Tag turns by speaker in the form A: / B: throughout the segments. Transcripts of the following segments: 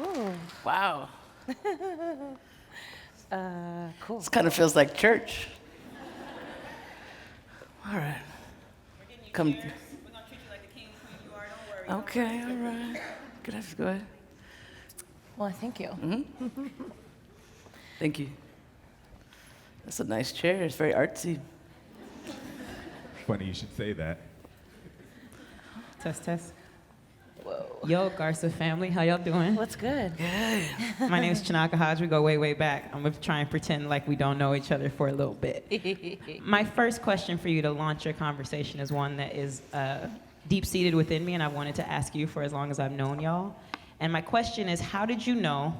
A: Ooh.
B: Wow.
A: Cool.
B: This kind of feels like church. All right. Come.
C: We're gonna treat you like the king and queen you are. Don't worry.
B: Okay, all right. Go ahead.
A: Well, thank you.
B: Thank you. That's a nice chair. It's very artsy.
D: Funny you should say that.
C: Test, test.
A: Whoa.
C: Yo, Garza family, how y'all doing?
A: What's good?
C: My name is Chinaka Hodge. We go way, way back. I'm gonna try and pretend like we don't know each other for a little bit. My first question for you to launch your conversation is one that is deep-seated within me, and I wanted to ask you for as long as I've known y'all. And my question is, how did you know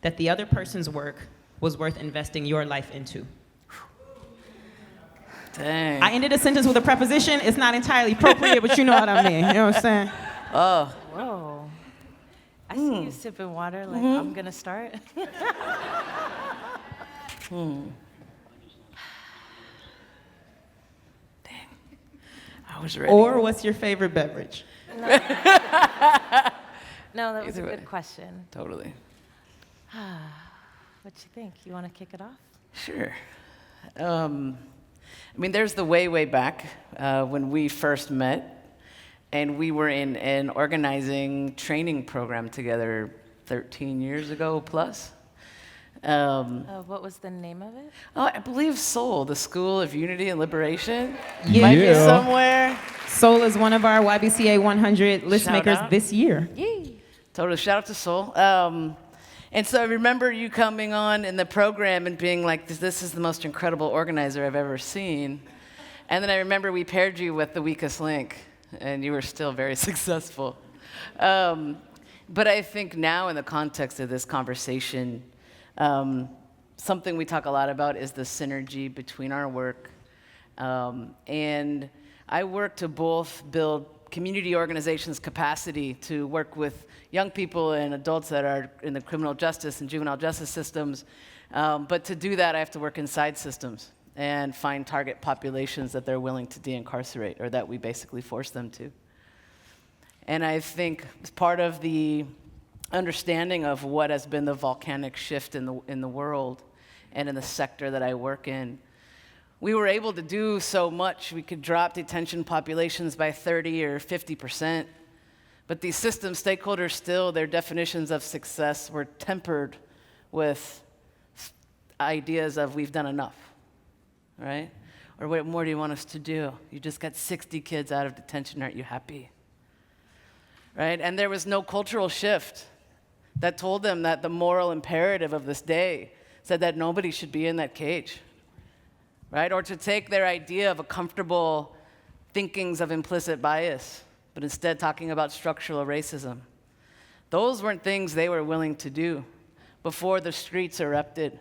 C: that the other person's work was worth investing your life into?
B: Dang.
C: I ended a sentence with a preposition. It's not entirely appropriate, but you know what I mean. You know what I'm saying?
B: Oh.
A: Whoa. I see you sipping water like I'm going to start.
B: I was ready.
C: Or what's your favorite beverage?
A: No, that was a
B: Either way.
A: good question.
B: Totally.
A: What you think? You want to kick it off?
B: Sure. I mean, there's the way, way back when we first met, and we were in an organizing training program together 13 years ago plus.
A: What was the name of it?
B: Oh, I believe Soul, the School of Unity and Liberation.
C: Yeah.
B: Might be somewhere.
C: Soul is one of our YBCA 100 list
B: Shout
C: makers
B: out.
C: this year.
A: Yee.
B: Totally. Shout out to Soul. And so I remember you coming on in the program and being like, this is the most incredible organizer I've ever seen. And then I remember we paired you with the weakest link, and you were still very successful. But I think now in the context of this conversation, something we talk a lot about is the synergy between our work. And I work to both build community organizations' capacity to work with young people and adults that are in the criminal justice and juvenile justice systems. But to do that, I have to work inside systems and find target populations that they're willing to de-incarcerate, or that we basically force them to. And I think as part of the understanding of what has been the volcanic shift in the world and in the sector that I work in, we were able to do so much. We could drop detention populations by 30 or 50%. But these system stakeholders still, their definitions of success were tempered with ideas of we've done enough, right? Or what more do you want us to do? You just got 60 kids out of detention, aren't you happy? Right? And there was no cultural shift that told them that the moral imperative of this day said that nobody should be in that cage, right? Or to take their idea of a comfortable thinkings of implicit bias, but instead talking about structural racism. Those weren't things they were willing to do before the streets erupted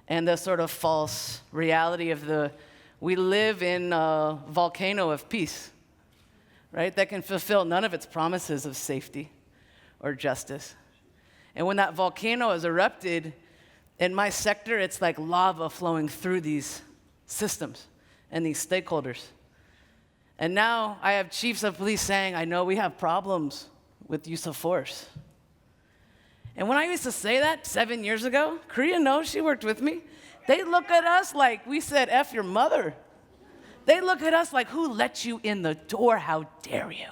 B: and the sort of false reality of we live in a volcano of peace, right? That can fulfill none of its promises of safety or justice. And when that volcano has erupted, in my sector, it's like lava flowing through these systems and these stakeholders. And now I have chiefs of police saying, I know we have problems with use of force. And when I used to say that 7 years ago, Korea knows, she worked with me. They look at us like we said, F your mother. They look at us like, who let you in the door? How dare you?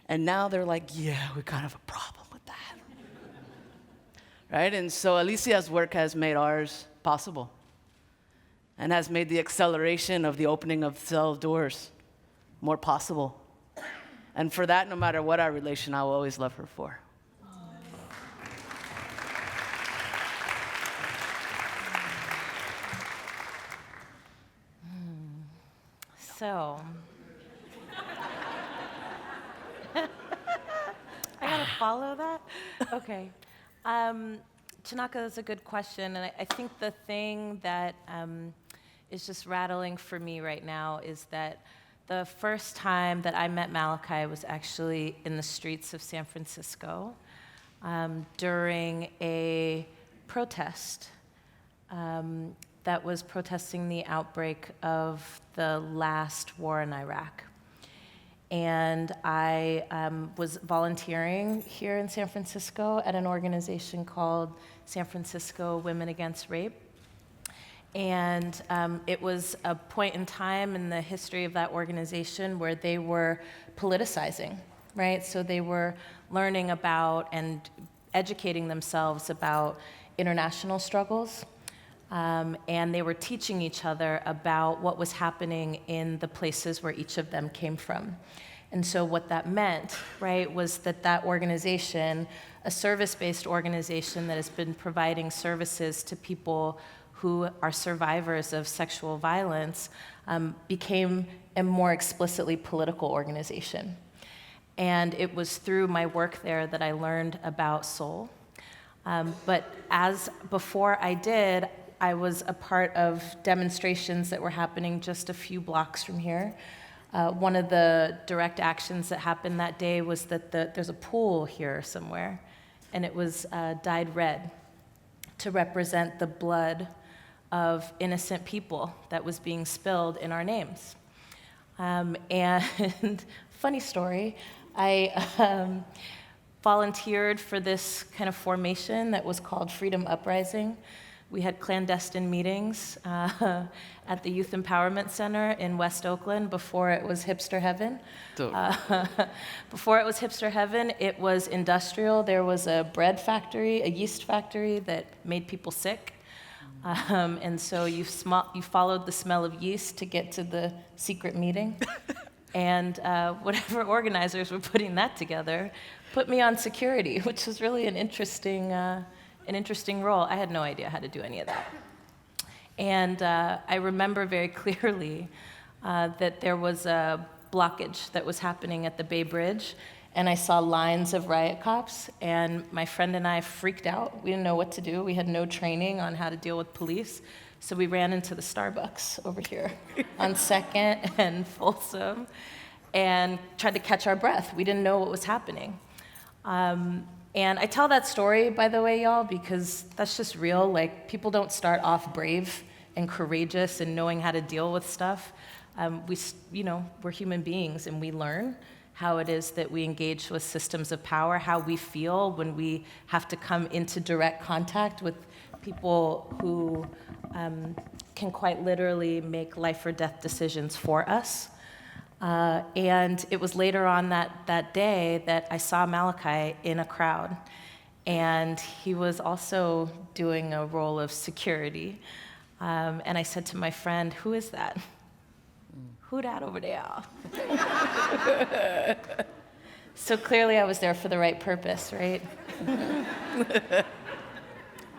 B: And now they're like, yeah, we kind of have a problem with that. Right? And so Alicia's work has made ours possible and has made the acceleration of the opening of cell doors more possible. And for that, no matter what our relation, I will always love her for.
A: So, I gotta follow that? Okay. Chinaka, that's a good question, and I think the thing that is just rattling for me right now is that the first time that I met Malachi was actually in the streets of San Francisco during a protest that was protesting the outbreak of the last war in Iraq. and I was volunteering here in San Francisco at an organization called San Francisco Women Against Rape. And it was a point in time in the history of that organization where they were politicizing, right? So they were learning about and educating themselves about international struggles. And they were teaching each other about what was happening in the places where each of them came from. And so what that meant, right, was that that organization, a service-based organization that has been providing services to people who are survivors of sexual violence, became a more explicitly political organization. And it was through my work there that I learned about soul. But before I did, I was a part of demonstrations that were happening just a few blocks from here. One of the direct actions that happened that day was that there's a pool here somewhere, and it was dyed red to represent the blood of innocent people that was being spilled in our names. And funny story, I volunteered for this kind of formation that was called Freedom Uprising. We had clandestine meetings at the Youth Empowerment Center in West Oakland before it was hipster heaven. Before it was hipster heaven, it was industrial. There was a bread factory, a yeast factory that made people sick. And so you followed the smell of yeast to get to the secret meeting. And whatever organizers were putting that together put me on security, which was really an interesting role. I had no idea how to do any of that. And I remember very clearly that there was a blockage that was happening at the Bay Bridge, and I saw lines of riot cops, and my friend and I freaked out. We didn't know what to do. We had no training on how to deal with police, so we ran into the Starbucks over here on 2nd and Folsom and tried to catch our breath. We didn't know what was happening. And I tell that story, by the way, y'all, because that's just real. Like, people don't start off brave and courageous and knowing how to deal with stuff. We're human beings, and we learn how it is that we engage with systems of power, how we feel when we have to come into direct contact with people who can quite literally make life or death decisions for us. And it was later on that day that I saw Malachi in a crowd. And he was also doing a role of security. And I said to my friend, "Who is that? Who that over there?" So clearly I was there for the right purpose, right?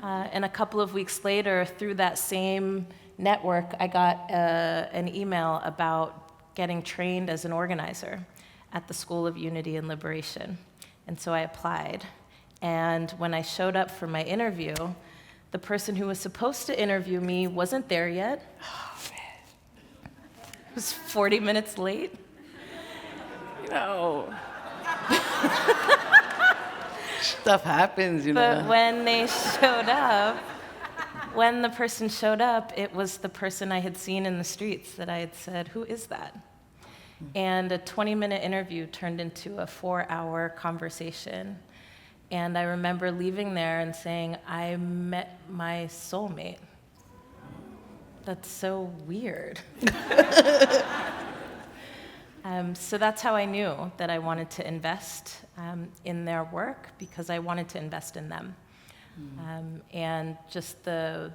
A: And a couple of weeks later, through that same network, I got an email about getting trained as an organizer at the School of Unity and Liberation. And so I applied. And when I showed up for my interview, the person who was supposed to interview me wasn't there yet.
B: Oh, man.
A: It was 40 minutes late.
B: Stuff happens,
A: But when they showed up, when the person showed up, it was the person I had seen in the streets that I had said, "Who is that?" And a 20-minute interview turned into a 4-hour conversation. And I remember leaving there and saying, "I met my soulmate." That's so weird. So that's how I knew that I wanted to invest in their work, because I wanted to invest in them. And just the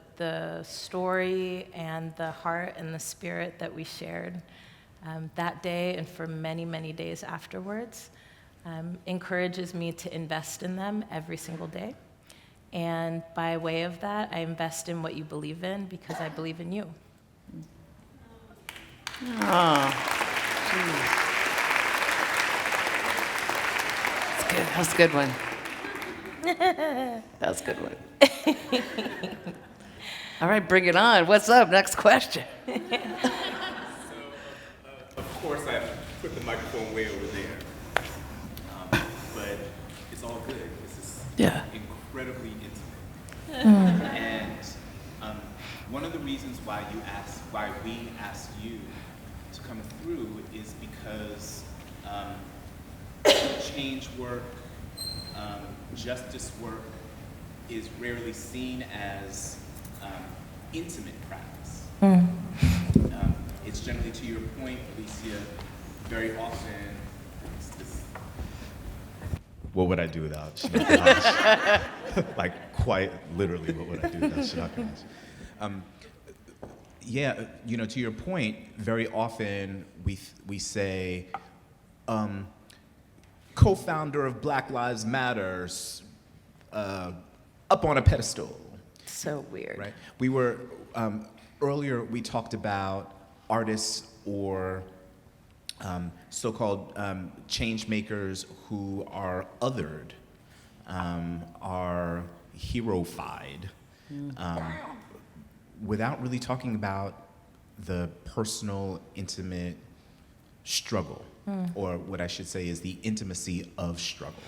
A: story and the heart and the spirit that we shared that day and for many, many days afterwards encourages me to invest in them every single day. And by way of that, I invest in what you believe in, because I believe in you.
B: That was a good one. That was a good one. All right, bring it on. What's up? Next question.
D: Of course, I put the microphone way over there, but it's all good. This is incredibly intimate. And one of the reasons why we asked you to come through is because change work, justice work is rarely seen as intimate practice. It's generally, to your point, Alicia, very often,
E: what would I do without Shanaka Hodge? Like, quite literally, what would I do without Shanaka Hodge? Yeah, you know, to your point, very often we say, co-founder of Black Lives Matter, up on a pedestal.
A: So weird.
E: Right? We were, earlier we talked about artists or so-called change makers who are othered, are heroified, without really talking about the personal, intimate struggle, or what I should say is the intimacy of struggle.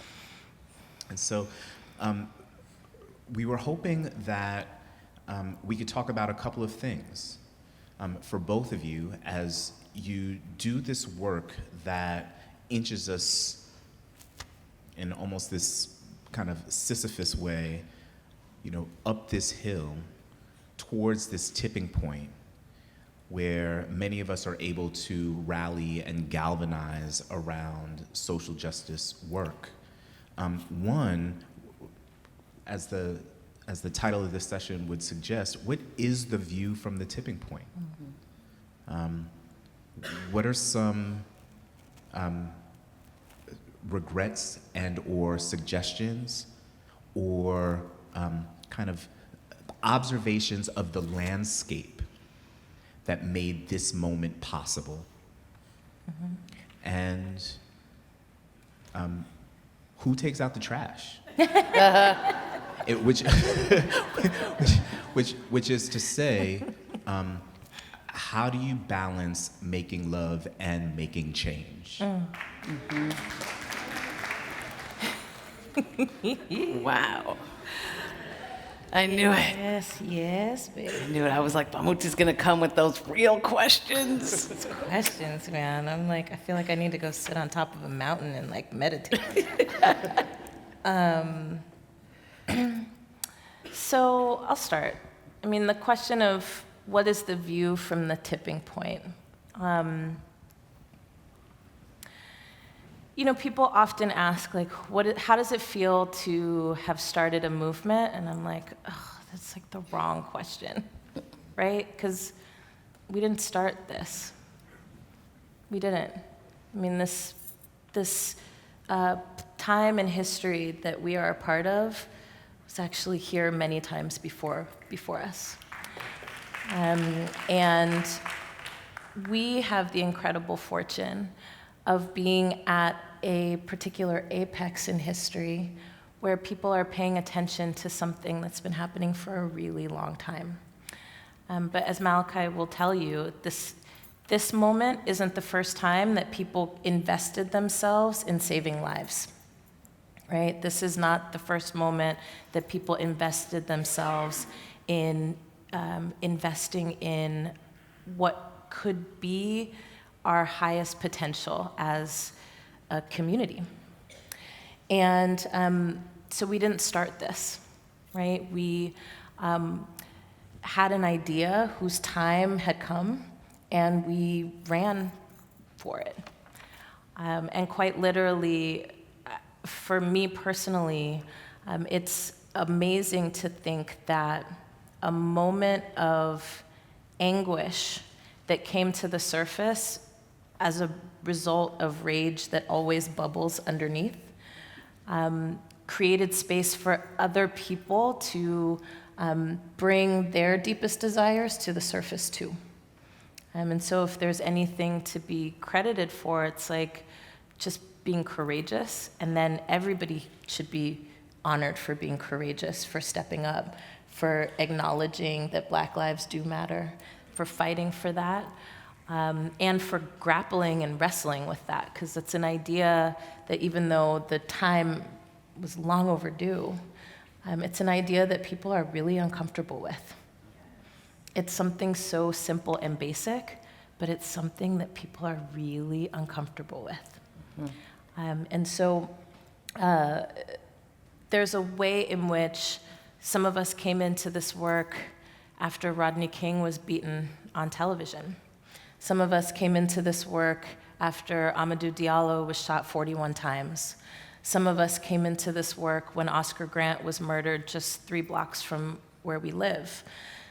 E: And so we were hoping that we could talk about a couple of things for both of you as you do this work that inches us in almost this kind of Sisyphus way, you know, up this hill towards this tipping point where many of us are able to rally and galvanize around social justice work. One, as the title of this session would suggest, what is the view from the tipping point? What are some regrets and or suggestions or kind of observations of the landscape that made this moment possible? And who takes out the trash? Which is to say, how do you balance making love and making change?
B: Wow. I knew it.
A: Yes, baby.
B: I knew it. I was like, Bamuti's gonna come with those real questions.
A: Questions, man. I'm like, I feel like I need to go sit on top of a mountain and like meditate. So I'll start. I mean, the question of what is the view from the tipping point? You know, people often ask, like, how does it feel to have started a movement? And I'm like, oh, that's like the wrong question, right? Because we didn't start this. We didn't. I mean, this time in history that we are a part of was actually here many times before us. And we have the incredible fortune of being at a particular apex in history where people are paying attention to something that's been happening for a really long time. But as Malachi will tell you, this moment isn't the first time that people invested themselves in saving lives, right? This is not the first moment that people invested themselves in investing in what could be our highest potential as a community. And so we didn't start this, right? We had an idea whose time had come, and we ran for it. And quite literally, for me personally, it's amazing to think that a moment of anguish that came to the surface as a result of rage that always bubbles underneath, created space for other people to bring their deepest desires to the surface too. And so if there's anything to be credited for, it's like just being courageous, and then everybody should be honored for being courageous, for stepping up, for acknowledging that Black lives do matter, for fighting for that, and for grappling and wrestling with that, because it's an idea that even though the time was long overdue, it's an idea that people are really uncomfortable with. It's something so simple and basic, but it's something that people are really uncomfortable with. And so there's a way in which some of us came into this work after Rodney King was beaten on television. Some of us came into this work after Amadou Diallo was shot 41 times. Some of us came into this work when Oscar Grant was murdered just 3 blocks from where we live.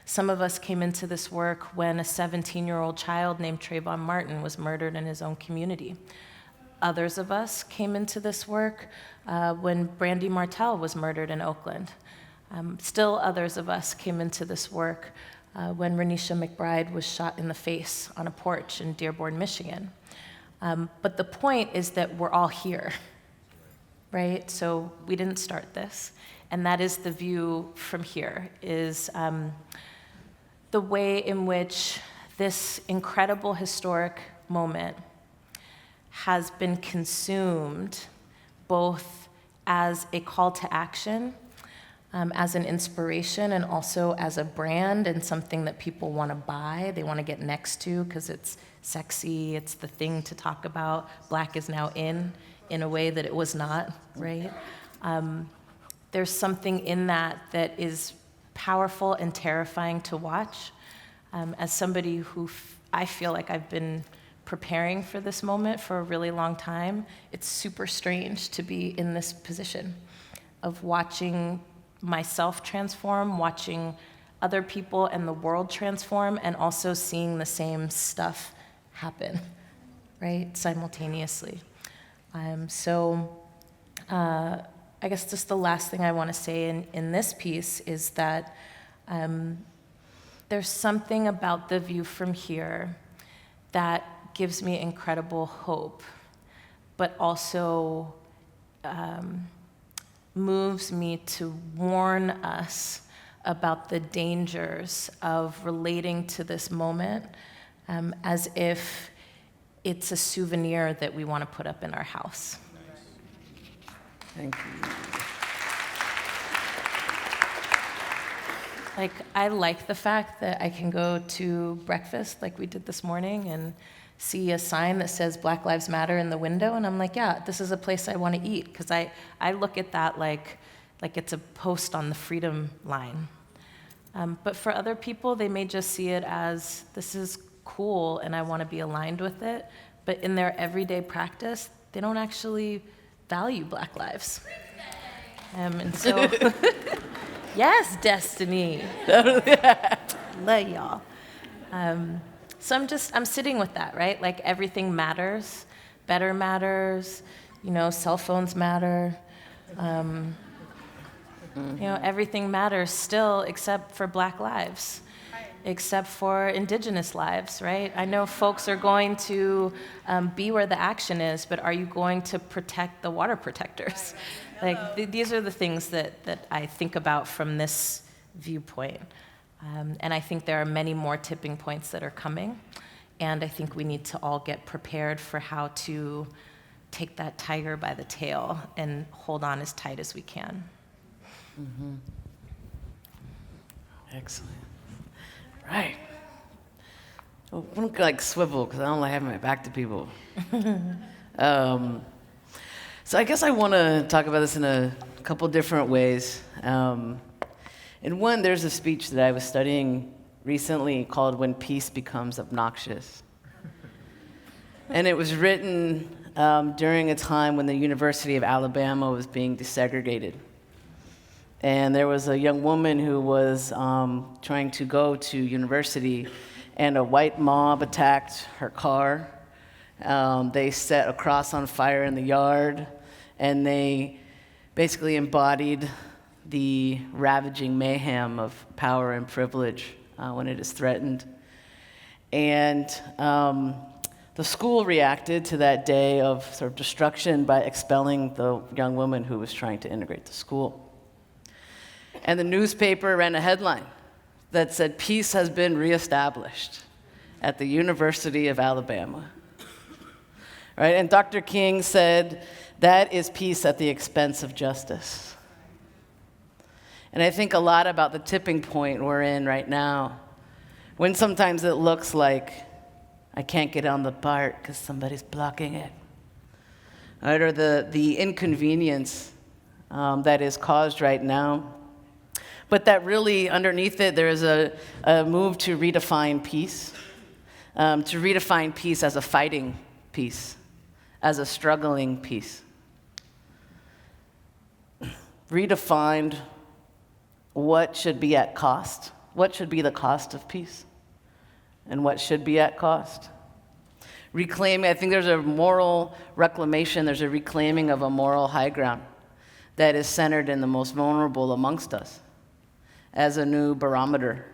A: Some of us came into this work when a 17-year-old child named Trayvon Martin was murdered in his own community. Others of us came into this work when Brandy Martell was murdered in Oakland. Still others of us came into this work when Renisha McBride was shot in the face on a porch in Dearborn, Michigan. But the point is that we're all here, right? So we didn't start this. And that is the view from here, is the way in which this incredible historic moment has been consumed both as a call to action, as an inspiration, and also as a brand and something that people want to buy, they want to get next to because it's sexy, it's the thing to talk about. Black is now in a way that it was not, right? There's something in that that is powerful and terrifying to watch. As somebody who I feel like I've been preparing for this moment for a really long time, it's super strange to be in this position of watching myself transform, watching other people and the world transform, and also seeing the same stuff happen, right, simultaneously. I guess just the last thing I want to say in this piece is that there's something about the view from here that gives me incredible hope, but also moves me to warn us about the dangers of relating to this moment as if it's a souvenir that we want to put up in our house.
B: Thank you.
A: Like, I like the fact that I can go to breakfast like we did this morning and see a sign that says Black Lives Matter in the window, and I'm like, yeah, this is a place I want to eat, because I look at that like it's a post on the freedom line. But for other people, they may just see it as, this is cool and I want to be aligned with it, but in their everyday practice, they don't actually value Black lives. And so, yes, Destiny. Love y'all. So I'm sitting with that, right? Like, everything matters. Better matters. Cell phones matter. Everything matters still, except for Black lives, except for Indigenous lives, right? I know folks are going to be where the action is, but are you going to protect the water protectors? Like, these are the things that I think about from this viewpoint. And I think there are many more tipping points that are coming. And I think we need to all get prepared for how to take that tiger by the tail and hold on as tight as we can.
B: Mm-hmm. Excellent. Right. Well, I don't swivel because I don't like having my back to people. So I guess I want to talk about this in a couple different ways. In one, there's a speech that I was studying recently called "When Peace Becomes Obnoxious." And it was written during a time when the University of Alabama was being desegregated. And there was a young woman who was trying to go to university, and a white mob attacked her car. They set a cross on fire in the yard, and they basically embodied the ravaging mayhem of power and privilege when it is threatened. And the school reacted to that day of sort of destruction by expelling the young woman who was trying to integrate the school. And the newspaper ran a headline that said, "Peace has been reestablished at the University of Alabama." Right? And Dr. King said, that is peace at the expense of justice. And I think a lot about the tipping point we're in right now, when sometimes it looks like I can't get on the BART because somebody's blocking it. right, or the inconvenience that is caused right now. But that really, underneath it, there is a move to redefine peace, to redefine peace as a fighting peace, as a struggling peace. Redefined what should be at cost, what should be the cost of peace, and what should be at cost. Reclaiming, I think there's a moral reclamation, there's a reclaiming of a moral high ground that is centered in the most vulnerable amongst us as a new barometer.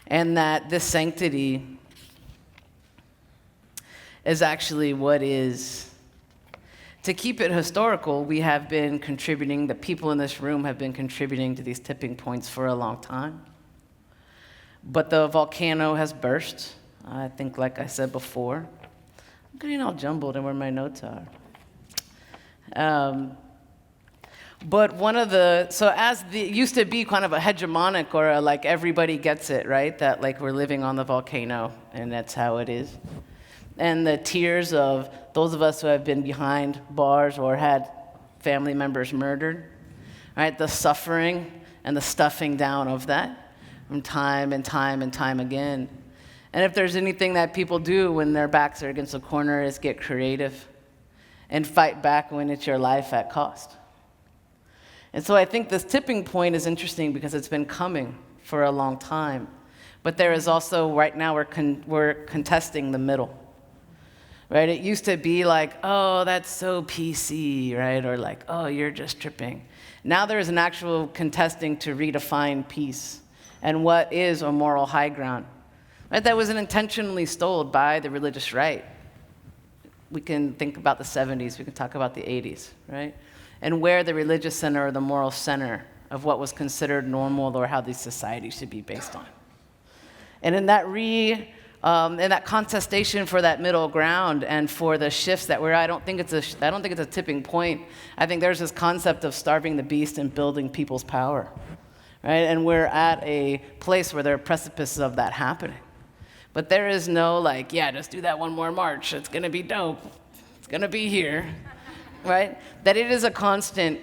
B: And that this sanctity is actually what is, to keep it historical, we have been contributing, the people in this room have been contributing to these tipping points for a long time. But the volcano has burst. I think, like I said before, I'm getting all jumbled in where my notes are. But one of the, so as the, it used to be kind of a hegemonic or a, like everybody gets it, right? That like we're living on the volcano and that's how it is. And the tears of those of us who have been behind bars or had family members murdered, right? The suffering and the stuffing down of that from time and time and time again. And if there's anything that people do when their backs are against a corner is get creative and fight back when it's your life at cost. And so I think this tipping point is interesting because it's been coming for a long time. But there is also, right now, we're contesting the middle. Right? It used to be like, oh, that's so PC, right? Or like, oh, you're just tripping. Now there is an actual contesting to redefine peace and what is a moral high ground. Right? That wasn't intentionally stole by the religious right. We can think about the 70s, we can talk about the 80s, right? And where the religious center or the moral center of what was considered normal or how these societies should be based on. And in that contestation for that middle ground and for the shifts that I don't think it's a tipping point. I think there's this concept of starving the beast and building people's power, right? And we're at a place where there are precipices of that happening. But there is no like, yeah, just do that one more march. It's gonna be dope. It's gonna be here, right? That it is a constant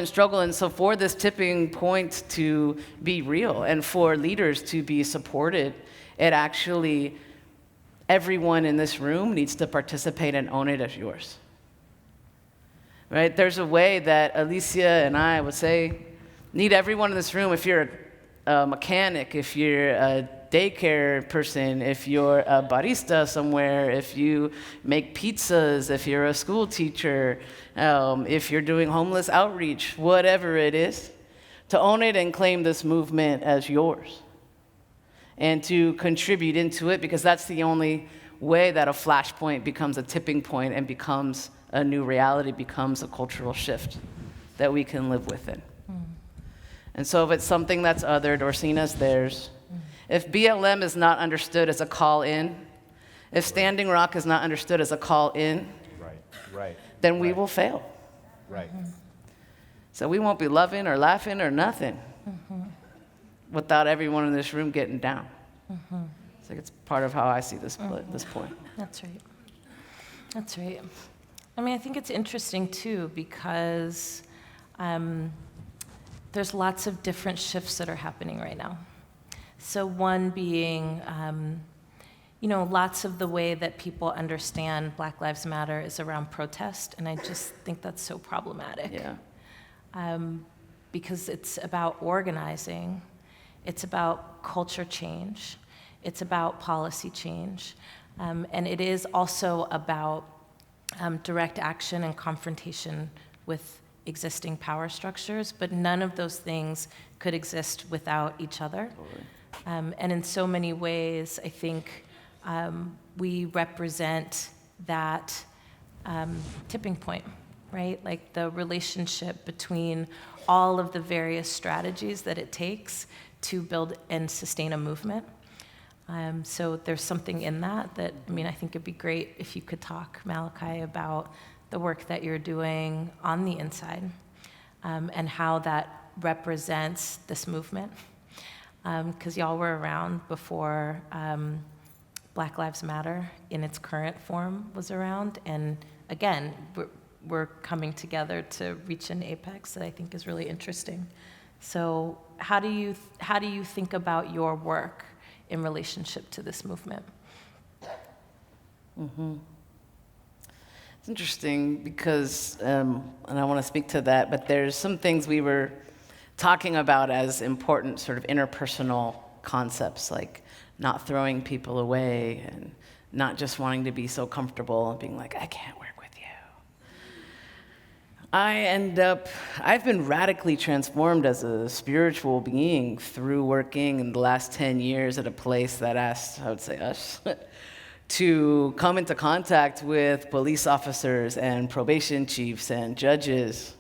B: struggle. And so for this tipping point to be real and for leaders to be supported, it actually, everyone in this room needs to participate and own it as yours. Right? There's a way that Alicia and I would say, need everyone in this room, if you're a mechanic, if you're a daycare person, if you're a barista somewhere, if you make pizzas, if you're a school teacher, if you're doing homeless outreach, whatever it is, to own it and claim this movement as yours. And to contribute into it, because that's the only way that a flashpoint becomes a tipping point and becomes a new reality, becomes a cultural shift that we can live within. And so if it's something that's othered or seen as theirs, if BLM is not understood as a call in, if Standing Rock is not understood as a call in, then we will fail.
E: Right.
B: So we won't be loving or laughing or nothing without everyone in this room getting down. It's like it's part of how I see this point.
A: That's right. That's right. I mean, I think it's interesting too because there's lots of different shifts that are happening right now. So one being, lots of the way that people understand Black Lives Matter is around protest, and I just think that's so problematic.
B: Yeah.
A: Because it's about organizing, it's about culture change, it's about policy change, and it is also about direct action and confrontation with existing power structures, but none of those things could exist without each other. Totally. And in so many ways, I think we represent that tipping point, right? Like the relationship between all of the various strategies that it takes to build and sustain a movement. So there's something in that I think it'd be great if you could talk, Malachi, about the work that you're doing on the inside and how that represents this movement. Because y'all were around before Black Lives Matter in its current form was around, and again, we're coming together to reach an apex that I think is really interesting. So how do you think about your work in relationship to this movement?
B: It's interesting because, and I want to speak to that, but there's some things we were talking about as important sort of interpersonal concepts, like not throwing people away and not just wanting to be so comfortable and being like, I can't work with you. I've been radically transformed as a spiritual being through working in the last 10 years at a place that asked, I would say us, to come into contact with police officers and probation chiefs and judges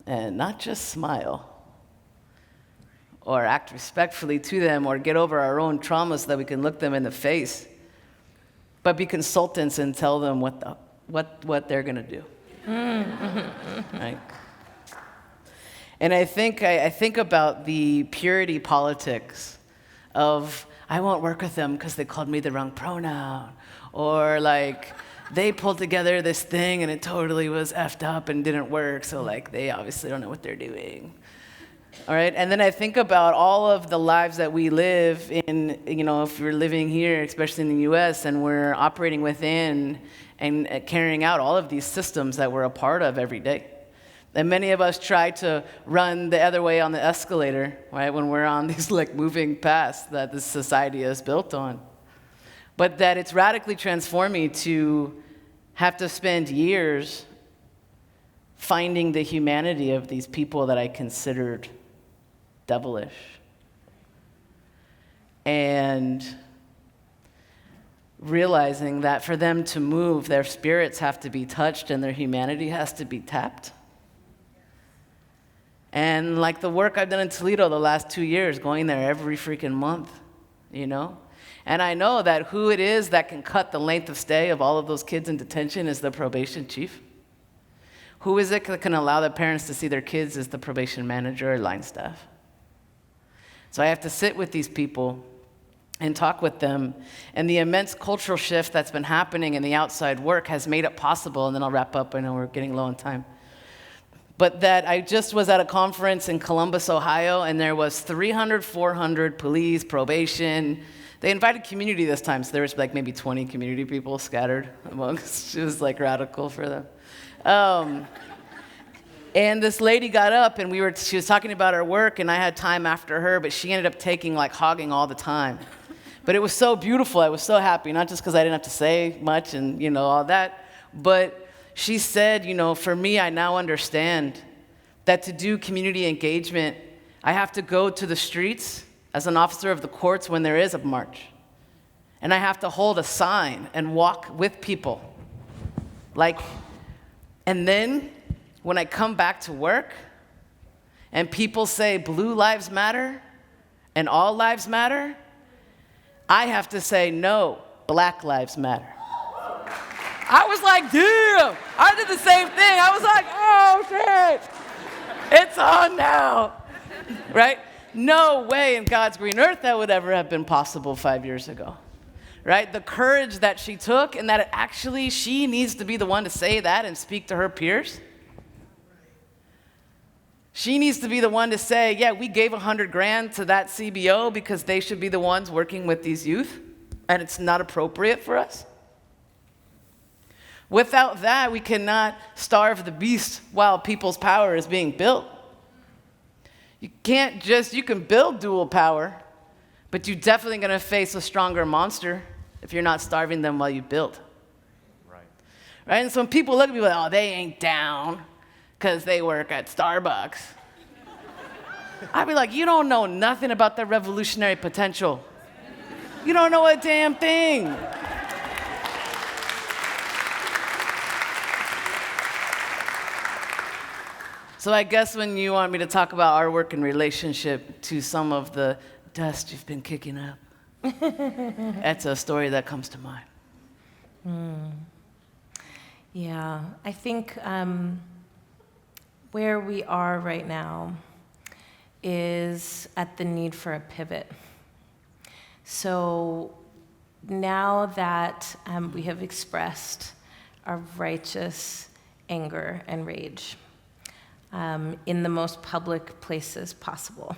B: and not just smile or act respectfully to them or get over our own traumas so that we can look them in the face, but be consultants and tell them what they're going to do. Right? And I think about the purity politics of, I won't work with them because they called me the wrong pronoun, or like they pulled together this thing and it totally was effed up and didn't work, so like they obviously don't know what they're doing. All right, and then I think about all of the lives that we live in, if we're living here, especially in the US, and we're operating within and carrying out all of these systems that we're a part of every day. And many of us try to run the other way on the escalator, right, when we're on these like moving paths that this society is built on. But that it's radically transforming to have to spend years finding the humanity of these people that I considered devilish. And realizing that for them to move, their spirits have to be touched and their humanity has to be tapped. And like the work I've done in Toledo the last 2 years, going there every freaking month, And I know that who it is that can cut the length of stay of all of those kids in detention is the probation chief. Who is it that can allow the parents to see their kids is the probation manager or line staff. So I have to sit with these people and talk with them. And the immense cultural shift that's been happening in the outside work has made it possible, and then I'll wrap up, I know we're getting low on time. But that I just was at a conference in Columbus, Ohio, and there was 300, 400 police, probation. They invited community this time, so there was like maybe 20 community people scattered amongst. It was like radical for them. And this lady got up, and she was talking about her work, and I had time after her, but she ended up hogging all the time. But it was so beautiful. I was so happy, not just because I didn't have to say much and, all that, but she said, for me, I now understand that to do community engagement, I have to go to the streets as an officer of the courts when there is a march. And I have to hold a sign and walk with people. And then when I come back to work and people say blue lives matter and all lives matter, I have to say, no, black lives matter. I was like, damn, I did the same thing. I was like, oh shit, it's on now, right? No way in God's green earth that would ever have been possible 5 years ago, right? The courage that she took, and that actually she needs to be the one to say that and speak to her peers. She needs to be the one to say, yeah, we gave $100,000 to that CBO because they should be the ones working with these youth, and it's not appropriate for us. Without that, we cannot starve the beast while people's power is being built. You can build dual power, but you're definitely going to face a stronger monster if you're not starving them while you build. Right? And so when people look at me like, oh, they ain't down because they work at Starbucks. I'd be like, you don't know nothing about the revolutionary potential. You don't know a damn thing. So I guess when you want me to talk about our work in relationship to some of the dust you've been kicking up, that's a story that comes to mind.
A: Yeah, I think where we are right now is at the need for a pivot. So now that we have expressed of righteous anger and rage in the most public places possible.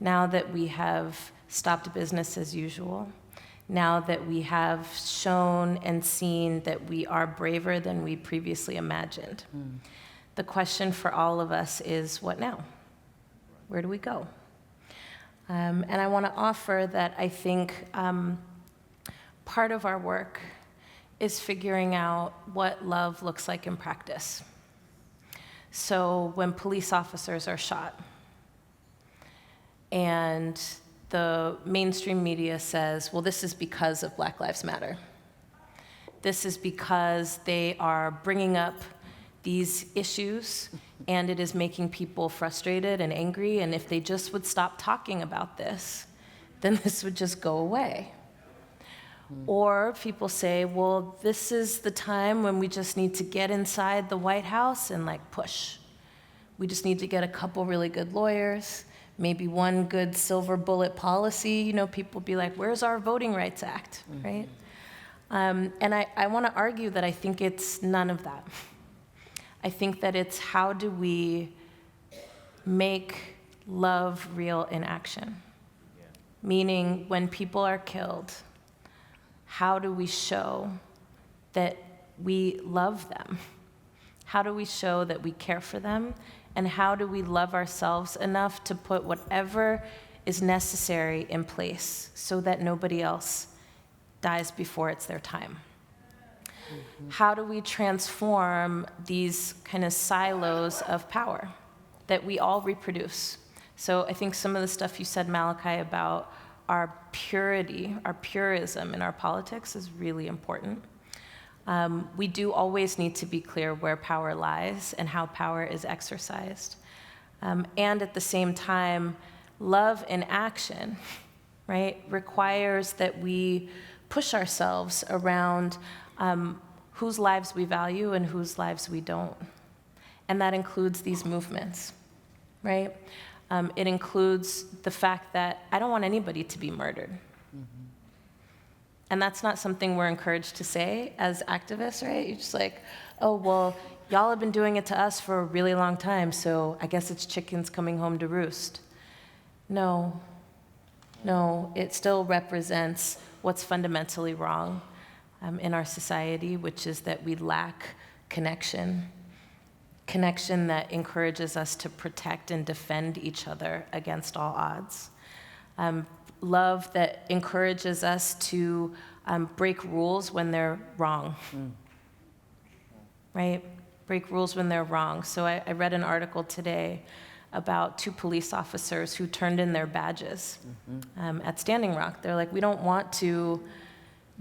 A: Now that we have stopped business as usual, now that we have shown and seen that we are braver than we previously imagined, the question for all of us is, what now? Where do we go? And I want to offer that I think part of our work is figuring out what love looks like in practice. So when police officers are shot and the mainstream media says, well, this is because of Black Lives Matter. This is because they are bringing up these issues and it is making people frustrated and angry, and if they just would stop talking about this, then this would just go away. Or people say, well, this is the time when we just need to get inside the White House and like push. We just need to get a couple really good lawyers, maybe one good silver bullet policy. You know, people be like, where's our Voting Rights Act, right? And I want to argue that I think it's none of that. I think that it's how do we make love real in action? Meaning when people are killed, how do we show that we love them? How do we show that we care for them? And how do we love ourselves enough to put whatever is necessary in place so that nobody else dies before it's their time? How do we transform these kind of silos of power that we all reproduce? So I think some of the stuff you said, Malachi, about our purity, our purism in our politics is really important. We do always need to be clear where power lies and how power is exercised. And at the same time, love in action, right, requires that we push ourselves around whose lives we value and whose lives we don't. And that includes these movements, right? It includes the fact that I don't want anybody to be murdered. And that's not something we're encouraged to say as activists, right? You're just like, oh, well, y'all have been doing it to us for a really long time, so I guess it's chickens coming home to roost. No, it still represents what's fundamentally wrong in our society, which is that we lack connection that encourages us to protect and defend each other against all odds. Love that encourages us to break rules when they're wrong, right? Break rules when they're wrong. So I read an article today about 2 police officers who turned in their badges at Standing Rock. They're like, we don't want to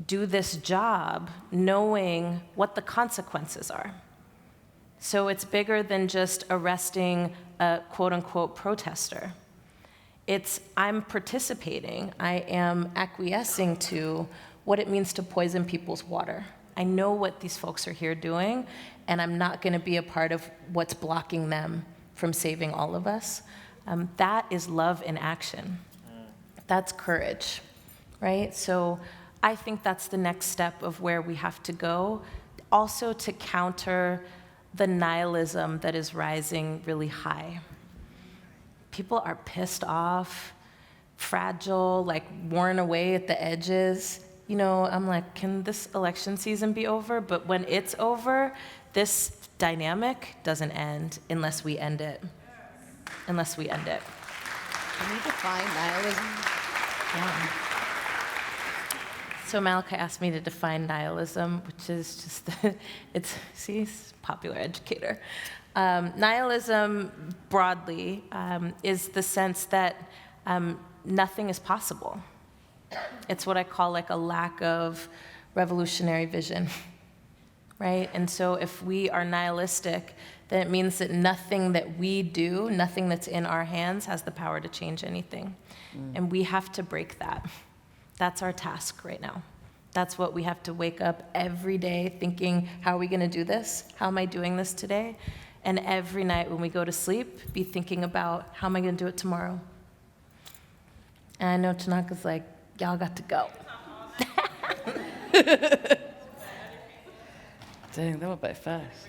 A: do this job knowing what the consequences are. So it's bigger than just arresting a quote-unquote protester. It's I'm participating, I am acquiescing to what it means to poison people's water. I know what these folks are here doing, and I'm not gonna be a part of what's blocking them from saving all of us. That is love in action. That's courage, right? So I think that's the next step of where we have to go, also to counter the nihilism that is rising really high. People are pissed off, fragile, like worn away at the edges. You know, I'm like, can this election season be over? But when it's over, this dynamic doesn't end unless we end it. Unless we end it.
B: Can you define nihilism?
A: Yeah. So Malachi asked me to define nihilism, which is just, he's a popular educator. Nihilism, broadly, is the sense that nothing is possible. It's what I call like a lack of revolutionary vision, right? And so if we are nihilistic, then it means that nothing that we do, nothing that's in our hands has the power to change anything. And we have to break that. That's our task right now. That's what we have to wake up every day thinking, how are we gonna do this? How am I doing this today? And every night when we go to sleep, be thinking about, how am I gonna do it tomorrow? And I know Tanaka's like, y'all got to go.
B: Dang, that went by fast.